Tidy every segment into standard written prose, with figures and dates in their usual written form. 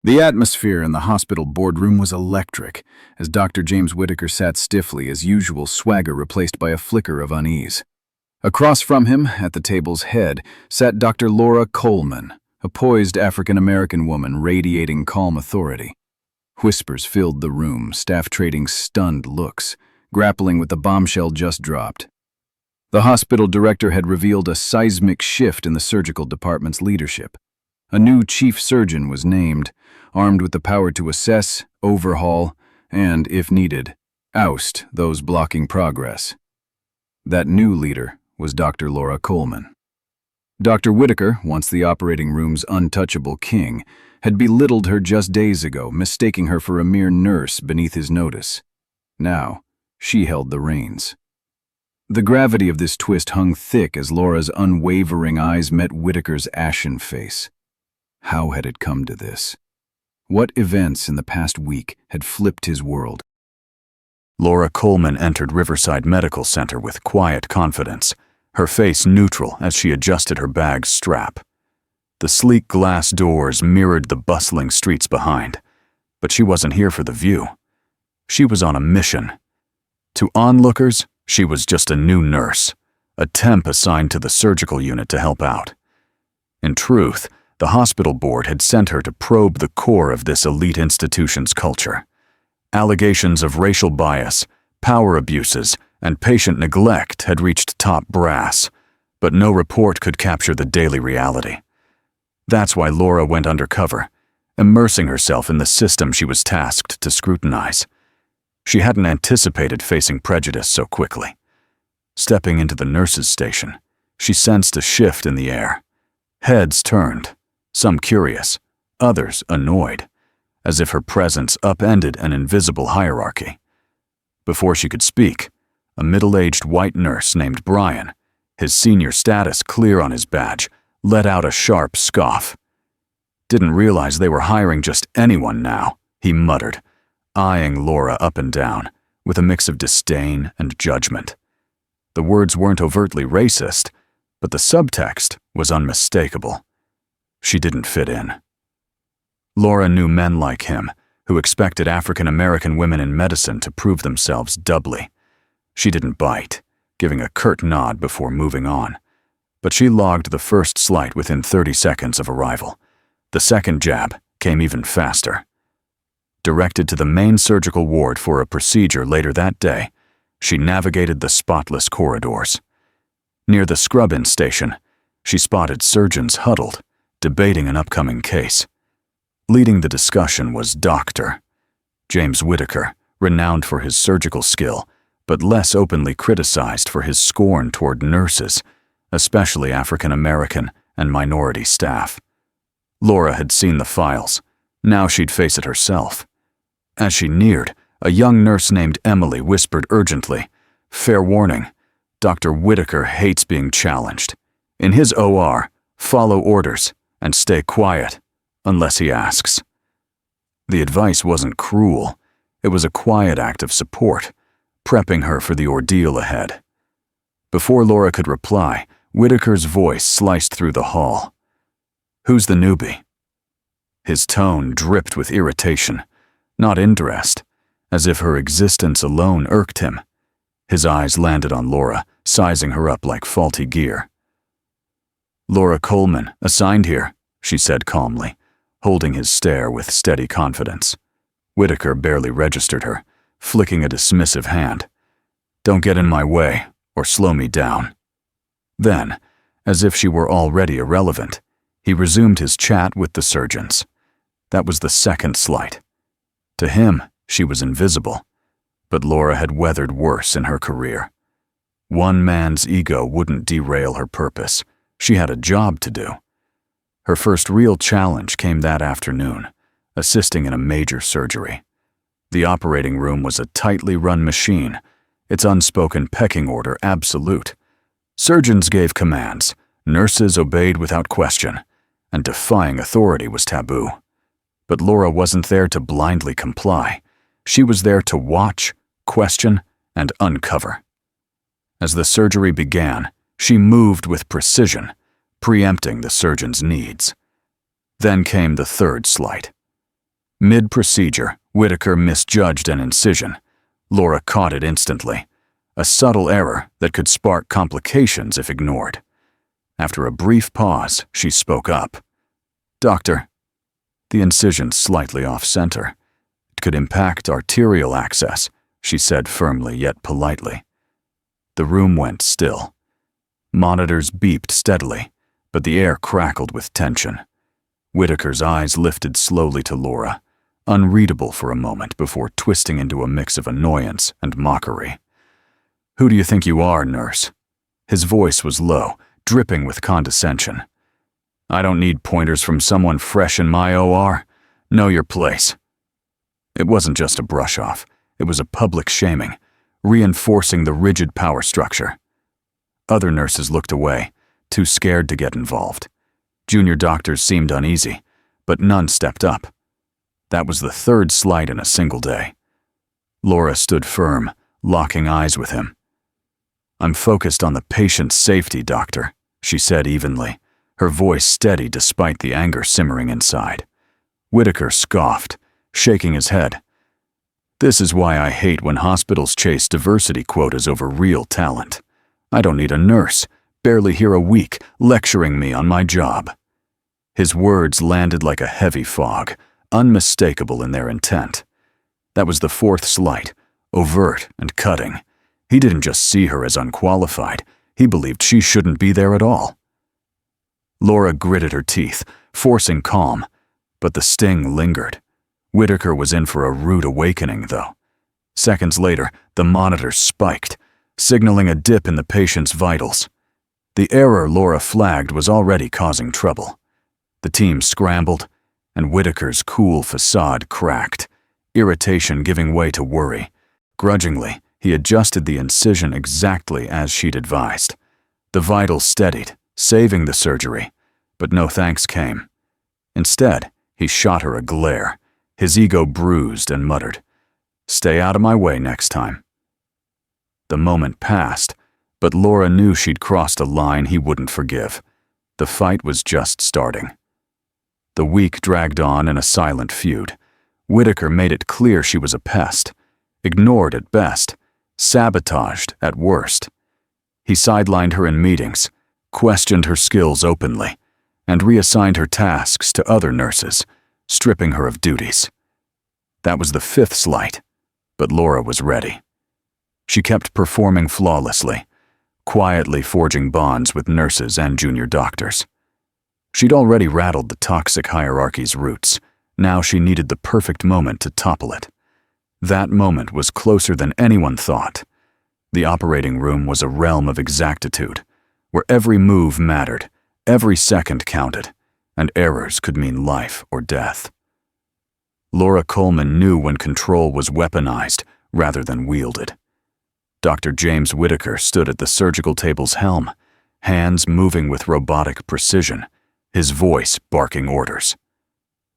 The atmosphere in the hospital boardroom was electric, as Dr. James Whitaker sat stiffly, his usual swagger replaced by a flicker of unease. Across from him, at the table's head, sat Dr. Laura Coleman, a poised African-American woman radiating calm authority. Whispers filled the room, staff trading stunned looks, grappling with the bombshell just dropped. The hospital director had revealed a seismic shift in the surgical department's leadership. A new chief surgeon was named, armed with the power to assess, overhaul, and, if needed, oust those blocking progress. That new leader was Dr. Laura Coleman. Dr. Whitaker, once the operating room's untouchable king, had belittled her just days ago, mistaking her for a mere nurse beneath his notice. Now, she held the reins. The gravity of this twist hung thick as Laura's unwavering eyes met Whitaker's ashen face. How had it come to this? What events in the past week had flipped his world? Laura Coleman entered Riverside Medical Center with quiet confidence, her face neutral as she adjusted her bag's strap. The sleek glass doors mirrored the bustling streets behind, but she wasn't here for the view. She was on a mission. To onlookers, she was just a new nurse, a temp assigned to the surgical unit to help out. In truth, the hospital board had sent her to probe the core of this elite institution's culture. Allegations of racial bias, power abuses, and patient neglect had reached top brass, but no report could capture the daily reality. That's why Laura went undercover, immersing herself in the system she was tasked to scrutinize. She hadn't anticipated facing prejudice so quickly. Stepping into the nurses' station, she sensed a shift in the air. Heads turned, some curious, others annoyed, as if her presence upended an invisible hierarchy. Before she could speak, a middle-aged white nurse named Brian, his senior status clear on his badge, let out a sharp scoff. "Didn't realize they were hiring just anyone now," he muttered, eyeing Laura up and down, with a mix of disdain and judgment. The words weren't overtly racist, but the subtext was unmistakable. She didn't fit in. Laura knew men like him, who expected African-American women in medicine to prove themselves doubly. She didn't bite, giving a curt nod before moving on. But she logged the first slight within 30 seconds of arrival. The second jab came even faster. Directed to the main surgical ward for a procedure later that day, she navigated the spotless corridors. Near the scrub-in station, she spotted surgeons huddled, debating an upcoming case. Leading the discussion was Dr. James Whitaker, renowned for his surgical skill, but less openly criticized for his scorn toward nurses, especially African-American and minority staff. Laura had seen the files. Now she'd face it herself. As she neared, a young nurse named Emily whispered urgently, "Fair warning, Dr. Whitaker hates being challenged. In his OR, follow orders and stay quiet, unless he asks." The advice wasn't cruel. It was a quiet act of support, prepping her for the ordeal ahead. Before Laura could reply, Whitaker's voice sliced through the hall. "Who's the newbie?" His tone dripped with irritation, not interest, as if her existence alone irked him. His eyes landed on Laura, sizing her up like faulty gear. "Laura Coleman, assigned here," she said calmly, holding his stare with steady confidence. Whitaker barely registered her, flicking a dismissive hand. "Don't get in my way, or slow me down." Then, as if she were already irrelevant, he resumed his chat with the surgeons. That was the second slight. To him, she was invisible, but Laura had weathered worse in her career. One man's ego wouldn't derail her purpose. She had a job to do. Her first real challenge came that afternoon, assisting in a major surgery. The operating room was a tightly run machine, its unspoken pecking order absolute. Surgeons gave commands, nurses obeyed without question, and defying authority was taboo. But Laura wasn't there to blindly comply. She was there to watch, question, and uncover. As the surgery began, she moved with precision, preempting the surgeon's needs. Then came the third slight. Mid-procedure, Whitaker misjudged an incision. Laura caught it instantly. A subtle error that could spark complications if ignored. After a brief pause, she spoke up. "Doctor." The incision slightly off-center. "It could impact arterial access," she said firmly yet politely. The room went still. Monitors beeped steadily, but the air crackled with tension. Whitaker's eyes lifted slowly to Laura, unreadable for a moment before twisting into a mix of annoyance and mockery. "Who do you think you are, nurse?" His voice was low, dripping with condescension. "I don't need pointers from someone fresh in my OR. Know your place." It wasn't just a brush-off. It was a public shaming, reinforcing the rigid power structure. Other nurses looked away, too scared to get involved. Junior doctors seemed uneasy, but none stepped up. That was the third slight in a single day. Laura stood firm, locking eyes with him. "I'm focused on the patient's safety, doctor," she said evenly, her voice steady despite the anger simmering inside. Whitaker scoffed, shaking his head. "This is why I hate when hospitals chase diversity quotas over real talent. I don't need a nurse, barely here a week, lecturing me on my job." His words landed like a heavy fog, unmistakable in their intent. That was the fourth slight, overt and cutting. He didn't just see her as unqualified, he believed she shouldn't be there at all. Laura gritted her teeth, forcing calm, but the sting lingered. Whitaker was in for a rude awakening, though. Seconds later, the monitor spiked, signaling a dip in the patient's vitals. The error Laura flagged was already causing trouble. The team scrambled, and Whitaker's cool facade cracked, irritation giving way to worry. Grudgingly, he adjusted the incision exactly as she'd advised. The vitals steadied, saving the surgery, but no thanks came. Instead, he shot her a glare, his ego bruised, and muttered, "Stay out of my way next time." The moment passed, but Laura knew she'd crossed a line he wouldn't forgive. The fight was just starting. The week dragged on in a silent feud. Whitaker made it clear she was a pest, ignored at best, sabotaged at worst. He sidelined her in meetings, questioned her skills openly, and reassigned her tasks to other nurses, stripping her of duties. That was the fifth slight, but Laura was ready. She kept performing flawlessly, quietly forging bonds with nurses and junior doctors. She'd already rattled the toxic hierarchy's roots. Now she needed the perfect moment to topple it. That moment was closer than anyone thought. The operating room was a realm of exactitude, where every move mattered, every second counted, and errors could mean life or death. Laura Coleman knew when control was weaponized rather than wielded. Dr. James Whitaker stood at the surgical table's helm, hands moving with robotic precision, his voice barking orders.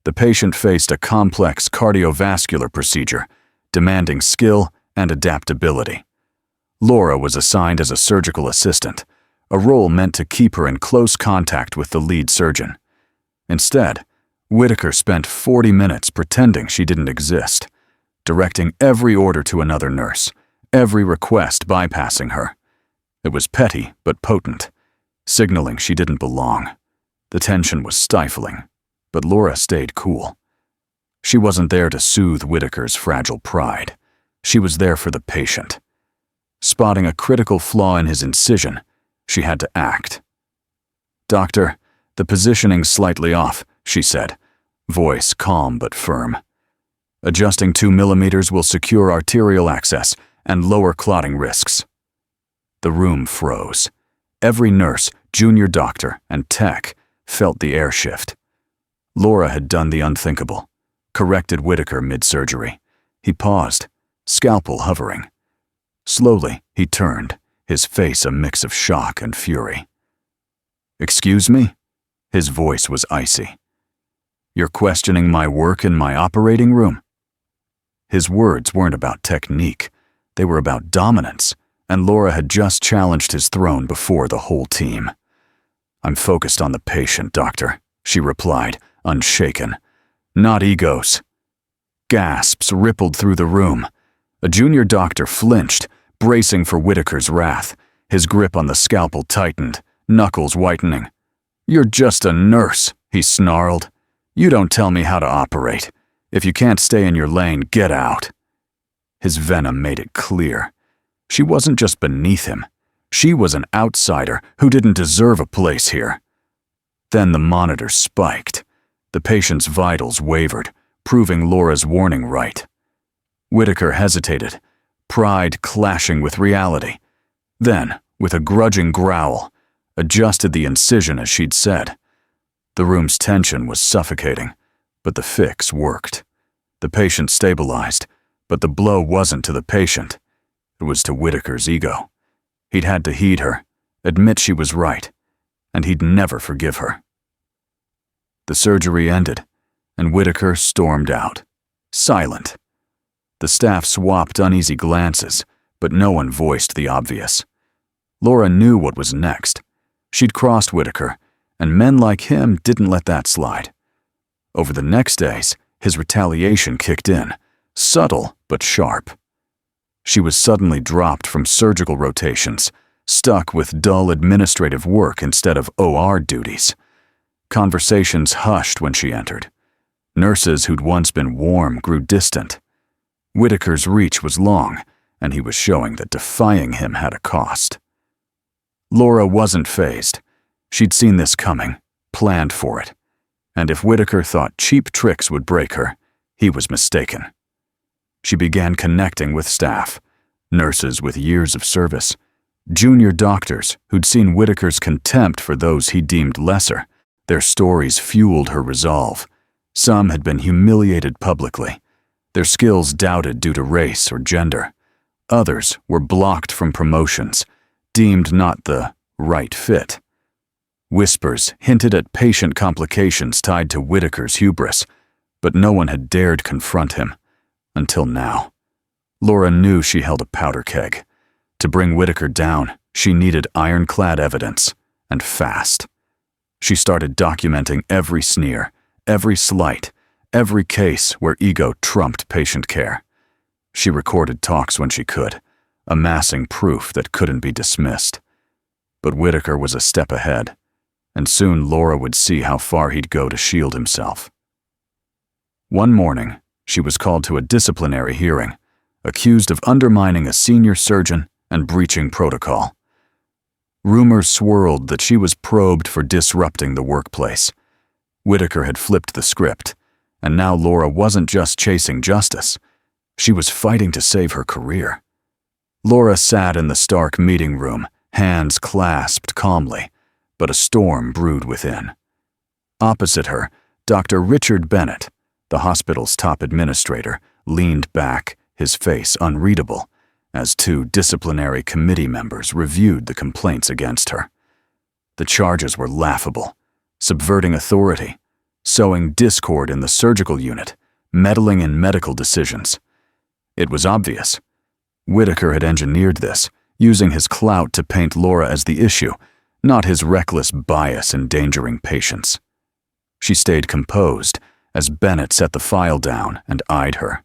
The patient faced a complex cardiovascular procedure, demanding skill and adaptability. Laura was assigned as a surgical assistant, a role meant to keep her in close contact with the lead surgeon. Instead, Whitaker spent 40 minutes pretending she didn't exist, directing every order to another nurse, every request bypassing her. It was petty but potent, signaling she didn't belong. The tension was stifling, but Laura stayed cool. She wasn't there to soothe Whitaker's fragile pride. She was there for the patient. Spotting a critical flaw in his incision, she had to act. "Doctor, the positioning's slightly off," she said, voice calm but firm. "Adjusting 2 millimeters will secure arterial access and lower clotting risks." The room froze. Every nurse, junior doctor, and tech felt the air shift. Laura had done the unthinkable, corrected Whitaker mid-surgery. He paused, scalpel hovering. Slowly, he turned, his face a mix of shock and fury. "Excuse me?" His voice was icy. "You're questioning my work in my operating room?" His words weren't about technique. They were about dominance, and Laura had just challenged his throne before the whole team. "I'm focused on the patient, doctor," she replied, unshaken. "Not egos." Gasps rippled through the room. A junior doctor flinched, bracing for Whitaker's wrath. His grip on the scalpel tightened, knuckles whitening. "You're just a nurse," he snarled. "You don't tell me how to operate. If you can't stay in your lane, get out." His venom made it clear. She wasn't just beneath him. She was an outsider who didn't deserve a place here. Then the monitor spiked. The patient's vitals wavered, proving Laura's warning right. Whitaker hesitated, pride clashing with reality. Then, with a grudging growl, adjusted the incision as she'd said. The room's tension was suffocating, but the fix worked. The patient stabilized, but the blow wasn't to the patient. It was to Whitaker's ego. He'd had to heed her, admit she was right, and he'd never forgive her. The surgery ended, and Whitaker stormed out, silent. The staff swapped uneasy glances, but no one voiced the obvious. Laura knew what was next. She'd crossed Whitaker, and men like him didn't let that slide. Over the next days, his retaliation kicked in, subtle but sharp. She was suddenly dropped from surgical rotations, stuck with dull administrative work instead of OR duties. Conversations hushed when she entered. Nurses who'd once been warm grew distant. Whitaker's reach was long, and he was showing that defying him had a cost. Laura wasn't fazed. She'd seen this coming, planned for it. And if Whitaker thought cheap tricks would break her, he was mistaken. She began connecting with staff, nurses with years of service, junior doctors who'd seen Whitaker's contempt for those he deemed lesser. Their stories fueled her resolve. Some had been humiliated publicly, their skills doubted due to race or gender. Others were blocked from promotions, deemed not the right fit. Whispers hinted at patient complications tied to Whitaker's hubris, but no one had dared confront him. Until now. Laura knew she held a powder keg. To bring Whitaker down, she needed ironclad evidence, and fast. She started documenting every sneer, every slight, every case where ego trumped patient care. She recorded talks when she could, amassing proof that couldn't be dismissed. But Whitaker was a step ahead, and soon Laura would see how far he'd go to shield himself. One morning, she was called to a disciplinary hearing, accused of undermining a senior surgeon and breaching protocol. Rumors swirled that she was probed for disrupting the workplace. Whitaker had flipped the script, and now Laura wasn't just chasing justice. She was fighting to save her career. Laura sat in the stark meeting room, hands clasped calmly, but a storm brewed within. Opposite her, Dr. Richard Bennett, the hospital's top administrator, leaned back, his face unreadable, as two disciplinary committee members reviewed the complaints against her. The charges were laughable: subverting authority, sowing discord in the surgical unit, meddling in medical decisions. It was obvious. Whitaker had engineered this, using his clout to paint Laura as the issue, not his reckless bias endangering patients. She stayed composed as Bennett set the file down and eyed her.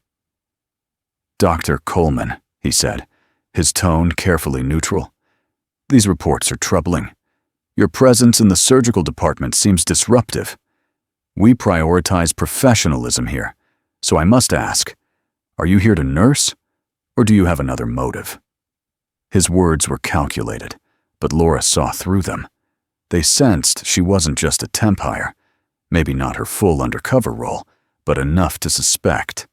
"Dr. Coleman," he said, his tone carefully neutral. "These reports are troubling. Your presence in the surgical department seems disruptive. We prioritize professionalism here, so I must ask, are you here to nurse, or do you have another motive?" His words were calculated, but Laura saw through them. They sensed she wasn't just a temp hire, maybe not her full undercover role, but enough to suspect.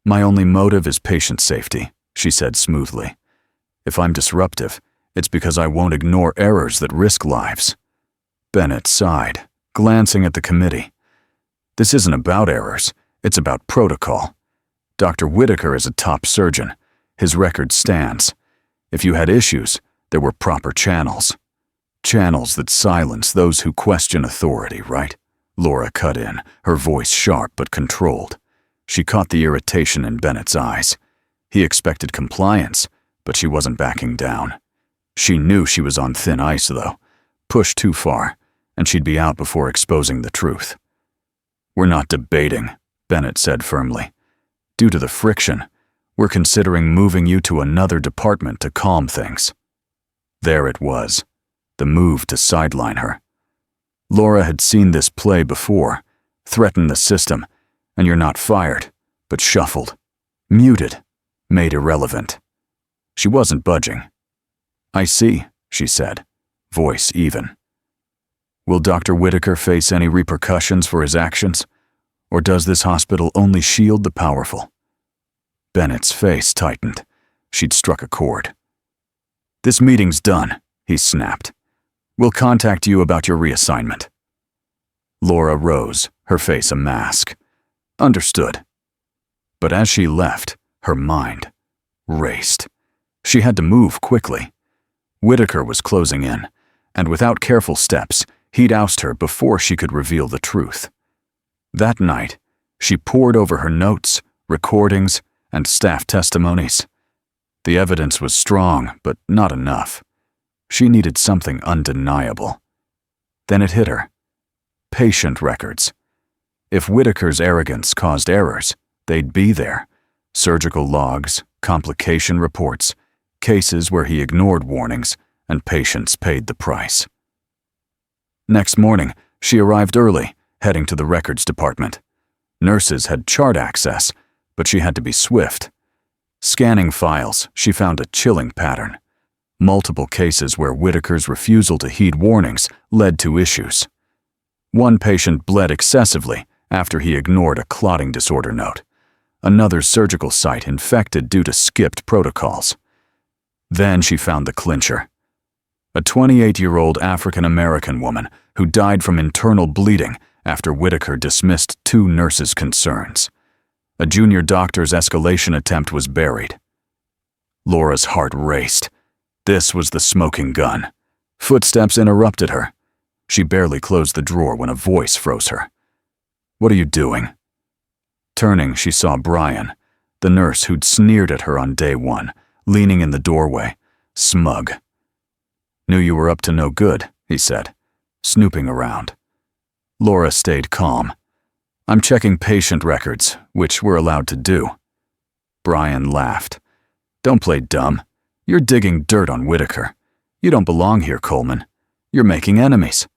"My only motive is patient safety," she said smoothly. "If I'm disruptive, it's because I won't ignore errors that risk lives." Bennett sighed, glancing at the committee. "This isn't about errors, it's about protocol. Dr. Whitaker is a top surgeon. His record stands. If you had issues, there were proper channels. Channels that silence those who question authority, right?" Laura cut in, her voice sharp but controlled. She caught the irritation in Bennett's eyes. He expected compliance, but she wasn't backing down. She knew she was on thin ice, though. Pushed too far, and she'd be out before exposing the truth. "We're not debating," Bennett said firmly. Due to the friction, we're considering moving you to another department to calm things. There it was, the move to sideline her. Laura had seen this play before, threaten the system, and you're not fired, but shuffled, muted, made irrelevant. She wasn't budging. "I see," she said, voice even. "Will Dr. Whitaker face any repercussions for his actions? Or does this hospital only shield the powerful?" Bennett's face tightened. She'd struck a chord. "This meeting's done," he snapped. "We'll contact you about your reassignment." Laura rose, her face a mask. Understood. But as she left, her mind raced. She had to move quickly. Whitaker was closing in, and without careful steps, he'd oust her before she could reveal the truth. That night, she pored over her notes, recordings, and staff testimonies. The evidence was strong, but not enough. She needed something undeniable. Then it hit her. Patient records. If Whitaker's arrogance caused errors, they'd be there. Surgical logs, complication reports, cases where he ignored warnings, and patients paid the price. Next morning, she arrived early, heading to the records department. Nurses had chart access, but she had to be swift. Scanning files, she found a chilling pattern. Multiple cases where Whitaker's refusal to heed warnings led to issues. One patient bled excessively after he ignored a clotting disorder note. Another surgical site infected due to skipped protocols. Then she found the clincher. A 28-year-old African-American woman who died from internal bleeding after Whitaker dismissed 2 nurses' concerns. A junior doctor's escalation attempt was buried. Laura's heart raced. This was the smoking gun. Footsteps interrupted her. She barely closed the drawer when a voice froze her. "What are you doing?" Turning, she saw Brian, the nurse who'd sneered at her on day 1, leaning in the doorway, smug. "Knew you were up to no good," he said, snooping around. Laura stayed calm. "I'm checking patient records, which we're allowed to do." Brian laughed. "Don't play dumb. You're digging dirt on Whitaker. You don't belong here, Coleman. You're making enemies.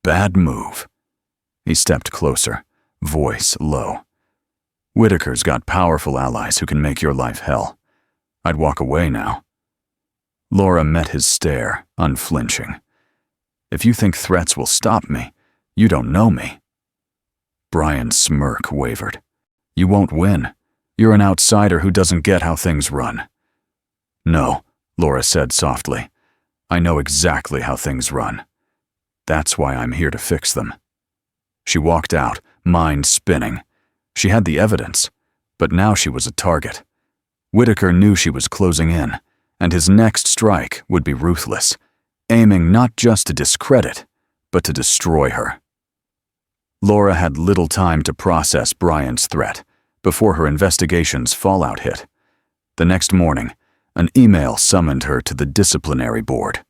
Bad move." He stepped closer, voice low. "Whitaker's got powerful allies who can make your life hell. I'd walk away now." Laura met his stare, unflinching. "If you think threats will stop me, you don't know me." Brian's smirk wavered. "You won't win. You're an outsider who doesn't get how things run." "No," Laura said softly. "I know exactly how things run. That's why I'm here to fix them." She walked out, mind spinning. She had the evidence, but now she was a target. Whitaker knew she was closing in, and his next strike would be ruthless, aiming not just to discredit, but to destroy her. Laura had little time to process Brian's threat before her investigation's fallout hit. The next morning, an email summoned her to the disciplinary board.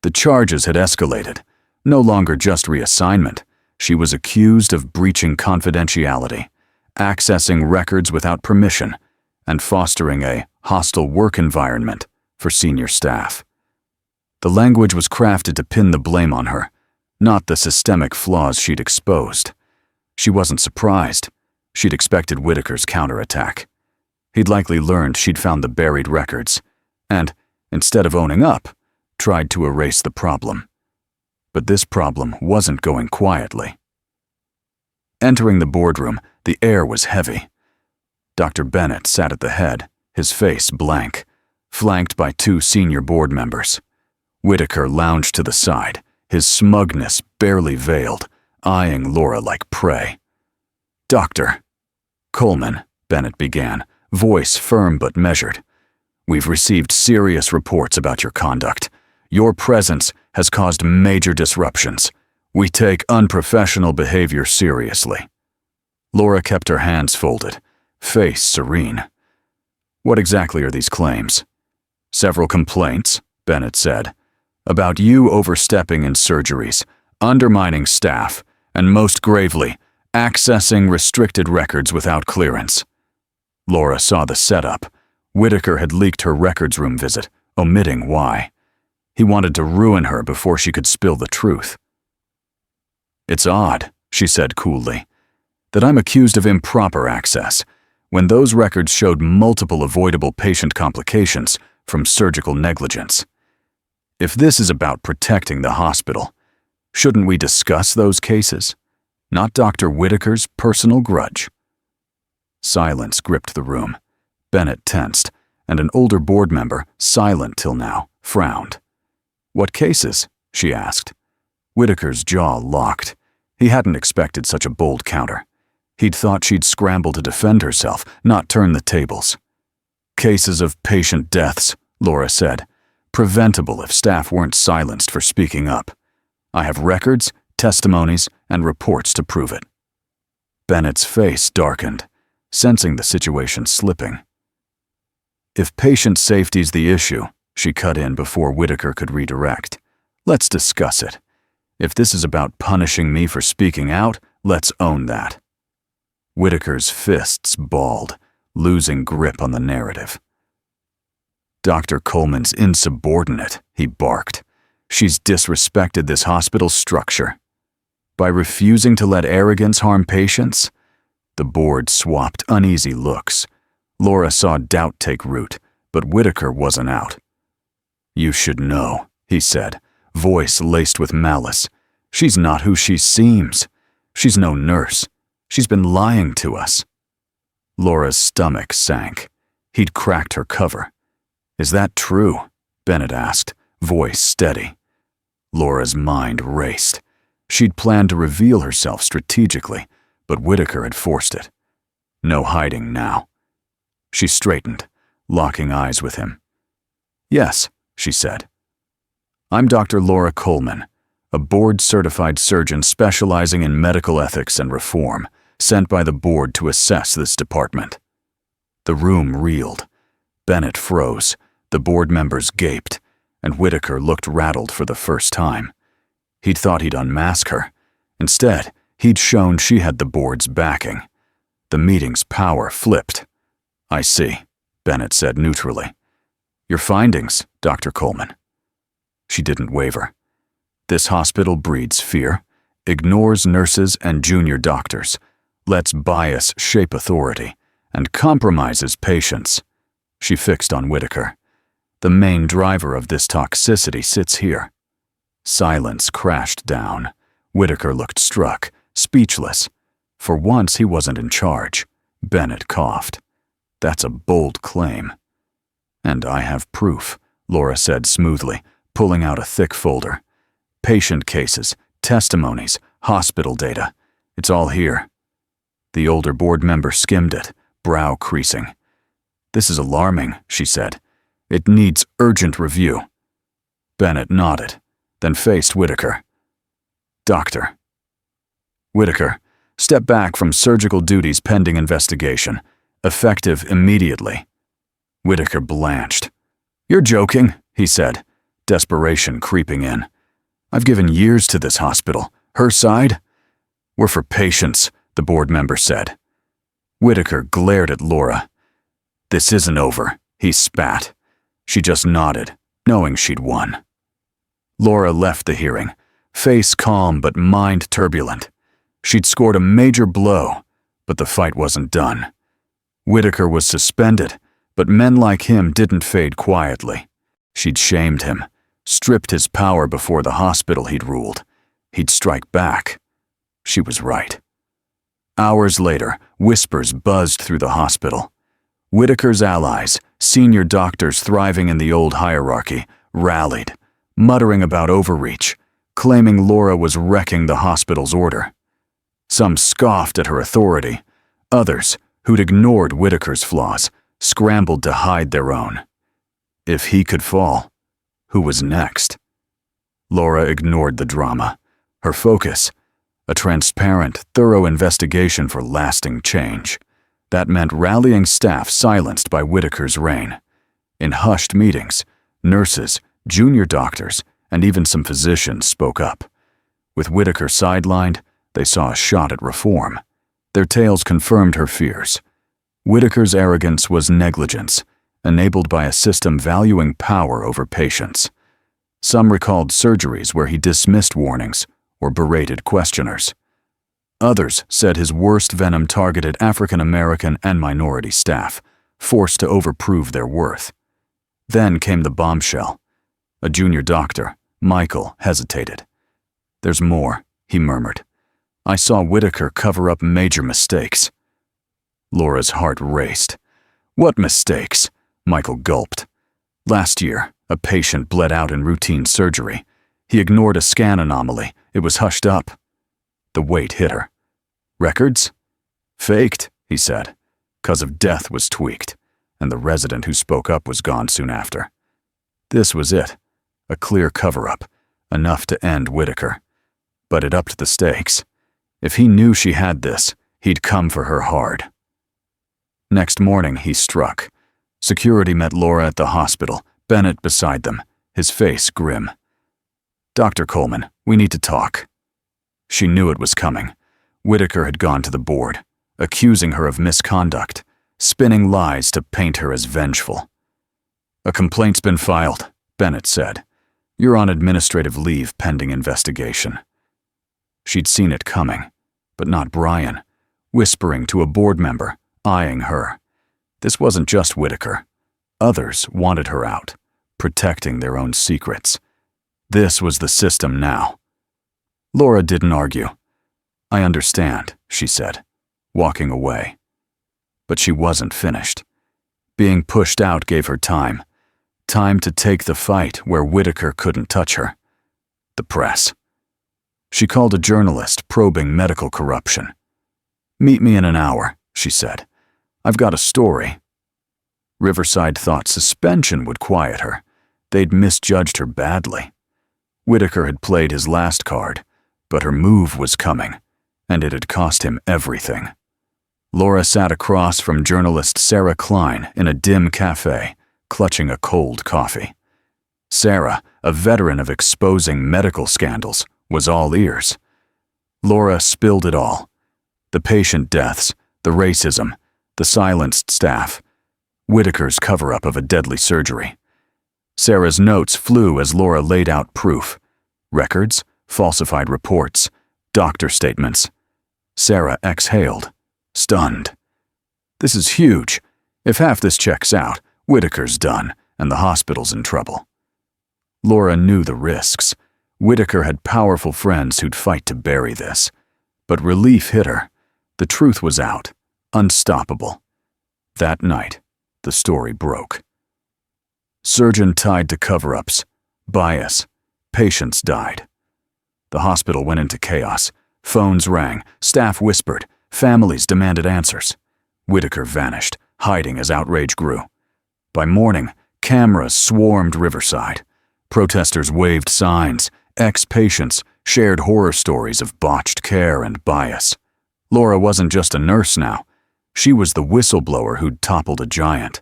The charges had escalated. No longer just reassignment, she was accused of breaching confidentiality, accessing records without permission, and fostering a hostile work environment for senior staff. The language was crafted to pin the blame on her, not the systemic flaws she'd exposed. She wasn't surprised. She'd expected Whitaker's counterattack. He'd likely learned she'd found the buried records, and, instead of owning up, tried to erase the problem. But this problem wasn't going quietly. Entering the boardroom, the air was heavy. Dr. Bennett sat at the head, his face blank, flanked by 2 senior board members. Whitaker lounged to the side, his smugness barely veiled, eyeing Laura like prey. "Doctor." "Coleman," Bennett began, voice firm but measured. "We've received serious reports about your conduct. Your presence has caused major disruptions. We take unprofessional behavior seriously." Laura kept her hands folded, face serene. "What exactly are these claims?" "Several complaints," Bennett said, "about you overstepping in surgeries, undermining staff, and most gravely, accessing restricted records without clearance." Laura saw the setup. Whitaker had leaked her records room visit, omitting why. He wanted to ruin her before she could spill the truth. "It's odd," she said coolly, "that I'm accused of improper access, when those records showed multiple avoidable patient complications from surgical negligence. If this is about protecting the hospital, shouldn't we discuss those cases, not Dr. Whitaker's personal grudge?" Silence gripped the room. Bennett tensed, and an older board member, silent till now, frowned. "What cases?" she asked. Whitaker's jaw locked. He hadn't expected such a bold counter. He'd thought she'd scramble to defend herself, not turn the tables. "Cases of patient deaths," Laura said. "Preventable if staff weren't silenced for speaking up. I have records, testimonies, and reports to prove it." Bennett's face darkened, sensing the situation slipping. "If patient safety's the issue," she cut in before Whitaker could redirect, "let's discuss it. If this is about punishing me for speaking out, let's own that." Whitaker's fists balled, losing grip on the narrative. "Dr. Coleman's insubordinate," he barked. "She's disrespected this hospital's structure. By refusing to let arrogance harm patients?" The board swapped uneasy looks. Laura saw doubt take root, but Whitaker wasn't out. "You should know," he said, voice laced with malice. "She's not who she seems. She's no nurse. She's been lying to us." Laura's stomach sank. He'd cracked her cover. "Is that true?" Bennett asked, voice steady. Laura's mind raced. She'd planned to reveal herself strategically, but Whitaker had forced it. No hiding now. She straightened, locking eyes with him. "Yes," she said. "I'm Dr. Laura Coleman, a board-certified surgeon specializing in medical ethics and reform, sent by the board to assess this department." The room reeled. Bennett froze, the board members gaped, and Whitaker looked rattled for the first time. He'd thought he'd unmask her. Instead, he'd shown she had the board's backing. The meeting's power flipped. "I see," Bennett said neutrally. "Your findings, Dr. Coleman." She didn't waver. "This hospital breeds fear, ignores nurses and junior doctors, lets bias shape authority, and compromises patients." She fixed on Whitaker. "The main driver of this toxicity sits here." Silence crashed down. Whitaker looked struck, speechless. For once he wasn't in charge. Bennett coughed. "That's a bold claim." "And I have proof," Laura said smoothly, pulling out a thick folder. "Patient cases, testimonies, hospital data. It's all here." The older board member skimmed it, brow creasing. "This is alarming," she said. "It needs urgent review." Bennett nodded, then faced Whitaker. "Doctor." "Whitaker, step back from surgical duties pending investigation. Effective immediately." Whitaker blanched. "You're joking," he said, desperation creeping in. "I've given years to this hospital. Her side?" "We're for patients," the board member said. Whitaker glared at Laura. "This isn't over," he spat. She just nodded, knowing she'd won. Laura left the hearing, face calm but mind turbulent. She'd scored a major blow, but the fight wasn't done. Whitaker was suspended, but men like him didn't fade quietly. She'd shamed him, stripped his power before the hospital he'd ruled. He'd strike back. She was right. Hours later, whispers buzzed through the hospital. Whitaker's allies, senior doctors thriving in the old hierarchy, rallied, muttering about overreach, claiming Laura was wrecking the hospital's order. Some scoffed at her authority. Others, who'd ignored Whitaker's flaws, scrambled to hide their own. If he could fall, who was next? Laura ignored the drama. Her focus, a transparent, thorough investigation for lasting change. That meant rallying staff silenced by Whitaker's reign. In hushed meetings, nurses, junior doctors, and even some physicians spoke up. With Whitaker sidelined, they saw a shot at reform. Their tales confirmed her fears. Whitaker's arrogance was negligence, enabled by a system valuing power over patience. Some recalled surgeries where he dismissed warnings or berated questioners. Others said his worst venom targeted African American and minority staff, forced to overprove their worth. Then came the bombshell. A junior doctor, Michael, hesitated. "There's more," he murmured. "I saw Whitaker cover up major mistakes." Laura's heart raced. "What mistakes?" Michael gulped. "Last year, a patient bled out in routine surgery. He ignored a scan anomaly. It was hushed up." The weight hit her. "Records?" "Faked," he said. "Cause of death was tweaked, and the resident who spoke up was gone soon after." This was it. A clear cover-up, enough to end Whitaker. But it upped the stakes. If he knew she had this, he'd come for her hard. Next morning, he struck. Security met Laura at the hospital, Bennett beside them, his face grim. "Dr. Coleman, we need to talk." She knew it was coming. Whitaker had gone to the board, accusing her of misconduct, spinning lies to paint her as vengeful. "A complaint's been filed," Bennett said. "You're on administrative leave pending investigation." She'd seen it coming, but not Brian, whispering to a board member, eyeing her. This wasn't just Whitaker. Others wanted her out, protecting their own secrets. This was the system now. Laura didn't argue. "I understand," she said, walking away. But she wasn't finished. Being pushed out gave her time. Time to take the fight where Whitaker couldn't touch her. The press. She called a journalist probing medical corruption. "Meet me in an hour," she said. "I've got a story." Riverside thought suspension would quiet her. They'd misjudged her badly. Whitaker had played his last card, but her move was coming, and it had cost him everything. Laura sat across from journalist Sarah Klein in a dim cafe, clutching a cold coffee. Sarah, a veteran of exposing medical scandals, was all ears. Laura spilled it all. The patient deaths, the racism, the silenced staff, Whitaker's cover-up of a deadly surgery. Sarah's notes flew as Laura laid out proof. Records, falsified reports, doctor statements. Sarah exhaled, stunned. "This is huge. If half this checks out, Whitaker's done, and the hospital's in trouble." Laura knew the risks. Whitaker had powerful friends who'd fight to bury this. But relief hit her. The truth was out, unstoppable. That night, the story broke. Surgeon tied to cover-ups, bias, patients died. The hospital went into chaos. Phones rang, staff whispered, families demanded answers. Whitaker vanished, hiding as outrage grew. By morning, cameras swarmed Riverside. Protesters waved signs. Ex-patients shared horror stories of botched care and bias. Laura wasn't just a nurse now. She was the whistleblower who'd toppled a giant.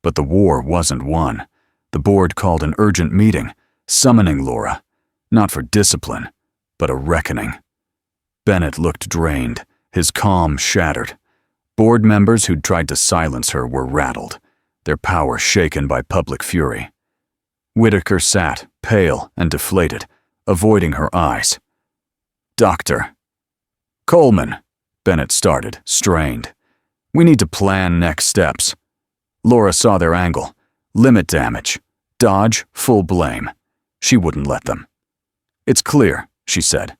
But the war wasn't won. The board called an urgent meeting, summoning Laura, not for discipline, but a reckoning. Bennett looked drained, his calm shattered. Board members who'd tried to silence her were rattled, their power shaken by public fury. Whitaker sat, pale and deflated, avoiding her eyes. "Doctor." "Coleman," Bennett started, strained. "We need to plan next steps." Laura saw their angle. Limit damage. Dodge, full blame. She wouldn't let them. "It's clear," she said.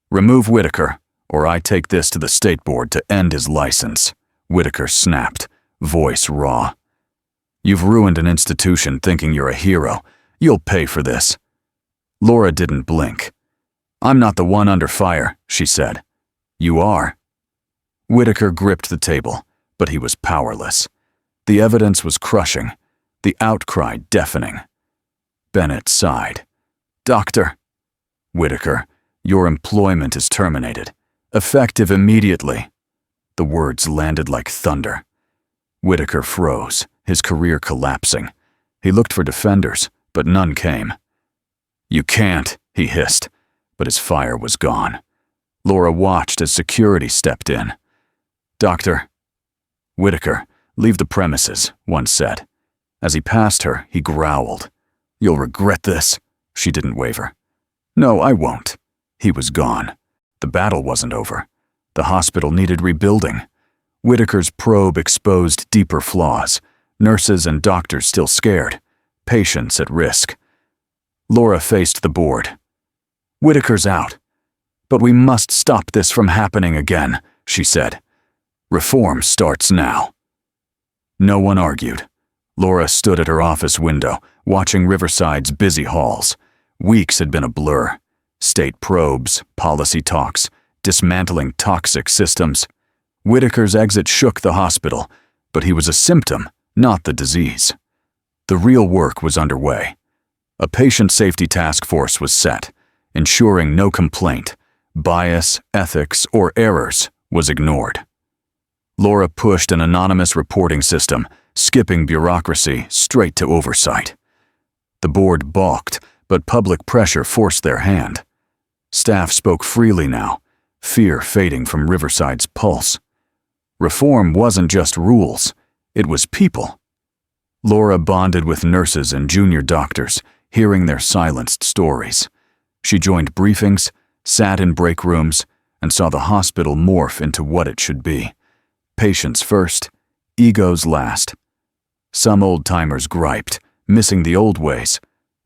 "Remove Whitaker, or I take this to the state board to end his license." Whitaker snapped, voice raw. "You've ruined an institution thinking you're a hero. You'll pay for this." Laura didn't blink. "I'm not the one under fire," she said. "You are." Whitaker gripped the table, but he was powerless. The evidence was crushing, the outcry deafening. Bennett sighed. "Doctor." "Whitaker, your employment is terminated. Effective immediately." The words landed like thunder. Whitaker froze, his career collapsing. He looked for defenders, but none came. "You can't," he hissed, but his fire was gone. Laura watched as security stepped in. "Doctor." "Whitaker, leave the premises," one said. As he passed her, he growled. "You'll regret this." She didn't waver. "No, I won't." He was gone. The battle wasn't over. The hospital needed rebuilding. Whitaker's probe exposed deeper flaws. Nurses and doctors still scared. Patients at risk. Laura faced the board. "Whitaker's out. But we must stop this from happening again," she said. "Reform starts now." No one argued. Laura stood at her office window, watching Riverside's busy halls. Weeks had been a blur. State probes, policy talks, dismantling toxic systems. Whitaker's exit shook the hospital, but he was a symptom, not the disease. The real work was underway. A patient safety task force was set, ensuring no complaint, bias, ethics, or errors was ignored. Laura pushed an anonymous reporting system, skipping bureaucracy straight to oversight. The board balked, but public pressure forced their hand. Staff spoke freely now, fear fading from Riverside's pulse. Reform wasn't just rules, it was people. Laura bonded with nurses and junior doctors, hearing their silenced stories. She joined briefings, sat in break rooms, and saw the hospital morph into what it should be. Patients first, egos last. Some old-timers griped, missing the old ways,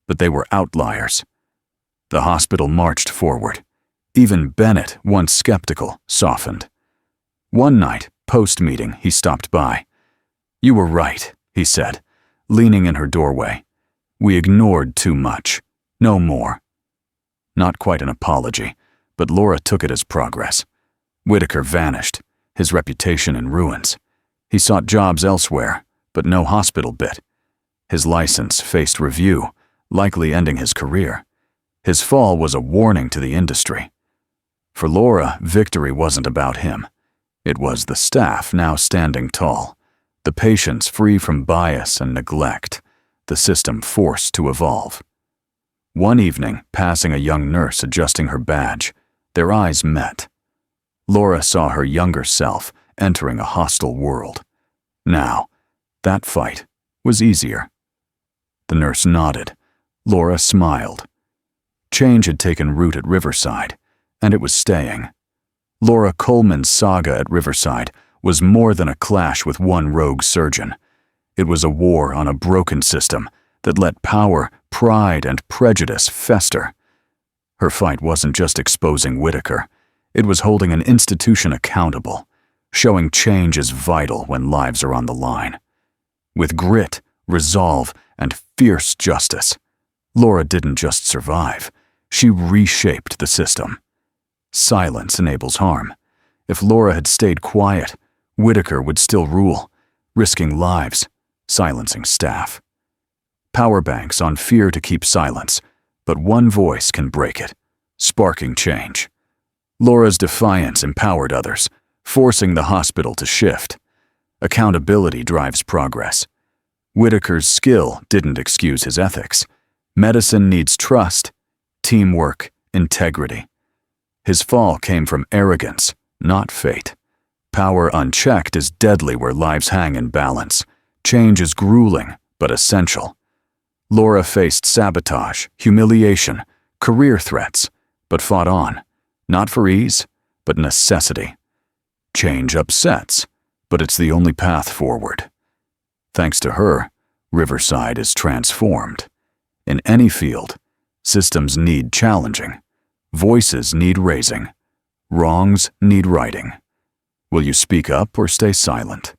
but they were outliers. The hospital marched forward. Even Bennett, once skeptical, softened. One night, post-meeting, he stopped by. "You were right," he said, leaning in her doorway. "We ignored too much. No more." Not quite an apology, but Laura took it as progress. Whitaker vanished, his reputation in ruins. He sought jobs elsewhere, but no hospital bit. His license faced review, likely ending his career. His fall was a warning to the industry. For Laura, victory wasn't about him. It was the staff now standing tall, the patients free from bias and neglect, the system forced to evolve. One evening, passing a young nurse adjusting her badge, their eyes met. Laura saw her younger self entering a hostile world. Now, that fight was easier. The nurse nodded. Laura smiled. Change had taken root at Riverside, and it was staying. Laura Coleman's saga at Riverside was more than a clash with one rogue surgeon. It was a war on a broken system that let power, pride, and prejudice fester. Her fight wasn't just exposing Whitaker. It was holding an institution accountable, showing change is vital when lives are on the line. With grit, resolve, and fierce justice, Laura didn't just survive, she reshaped the system. Silence enables harm. If Laura had stayed quiet, Whitaker would still rule, risking lives, silencing staff. Power banks on fear to keep silence, but one voice can break it, sparking change. Laura's defiance empowered others, forcing the hospital to shift. Accountability drives progress. Whitaker's skill didn't excuse his ethics. Medicine needs trust, teamwork, integrity. His fall came from arrogance, not fate. Power unchecked is deadly where lives hang in balance. Change is grueling, but essential. Laura faced sabotage, humiliation, career threats, but fought on, not for ease, but necessity. Change upsets, but it's the only path forward. Thanks to her, Riverside is transformed. In any field, systems need challenging. Voices need raising. Wrongs need righting. Will you speak up or stay silent?